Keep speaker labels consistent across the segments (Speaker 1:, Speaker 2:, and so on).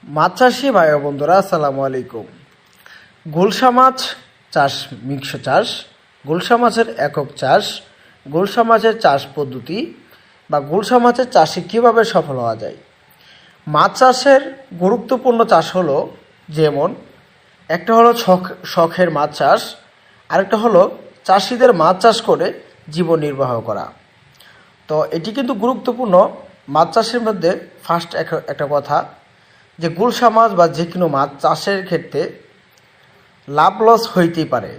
Speaker 1: মাছ চাষি ভাই ও বন্ধুরা আসসালামু আলাইকুম। গুলশা মাছ চাষ, মিক্স চাষ, গুলশা মাছের একক চাষ, গুলশা মাছের চাষ পদ্ধতি বা গুলশা মাছের চাষে কীভাবে সফল হওয়া যায়। মাছ চাষের গুরুত্বপূর্ণ চাষ হলো, যেমন একটা হলো শখের মাছ চাষ, আরেকটা হলো চাষিদের মাছ চাষ করে জীবন নির্বাহ করা। তো এটি কিন্তু গুরুত্বপূর্ণ। মাছ চাষের মধ্যে ফার্স্ট একটা কথা, যে গুলশা মাছ বা যে কোনো মাছ চাষের ক্ষেত্রে লাভ লস হইতেই পারে।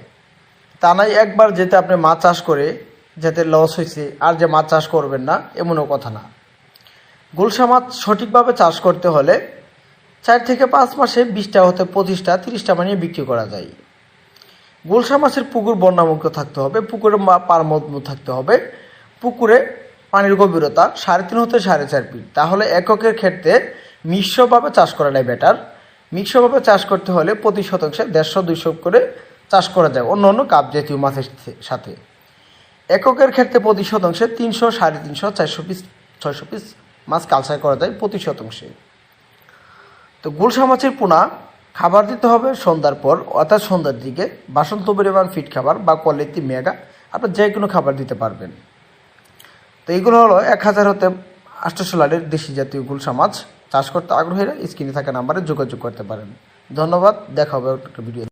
Speaker 1: তা নাই একবার যেতে আপনি মাছ চাষ করে যেতে লস হয়েছে আর যে মাছ চাষ করবেন না, এমনও কথা না। গুলশা মাছ সঠিকভাবে চাষ করতে হলে 4 থেকে 5 মাসে 20টা হতে 25টা 30টা বানিয়ে বিক্রি করা যায়। গুলশা মাছের পুকুর বন্যামুক্ত থাকতে হবে, পুকুরে পার মজবুত থাকতে হবে, পুকুরে পানির গভীরতা 3.5 হতে 4.5 ফিট। তাহলে এককের ক্ষেত্রে মিশ্রভাবে চাষ করাটাই বেটার। মিশ্রভাবে চাষ করতে হলে প্রতি শতাংশে 150-200 করে চাষ করা যায় অন্য অন্য কাপ জাতীয় মাছের সাথে। এককের ক্ষেত্রে প্রতি শতাংশে 300, 350, 400 পিস, 600 পিস মাছ কালচার করা যায় প্রতি শতাংশে। তো গুলশা মাছের পোনা খাবার দিতে হবে সন্ধ্যার পর, অর্থাৎ সন্ধ্যার দিকে। বাসন্ত পরিমাণ ফিট খাবার বা কোয়ালিটি মেগা, আপনার যে কোনো খাবার দিতে পারবেন। তো এইগুলো হলো 1000 হতে 800 লালের দেশি জাতীয় গুলশা মাছ। চাষ করতে আগ্রহীরা স্ক্রিনে থাকা নাম্বারে যোগাযোগ করতে পারেন। ধন্যবাদ, দেখা হবে একটা ভিডিও।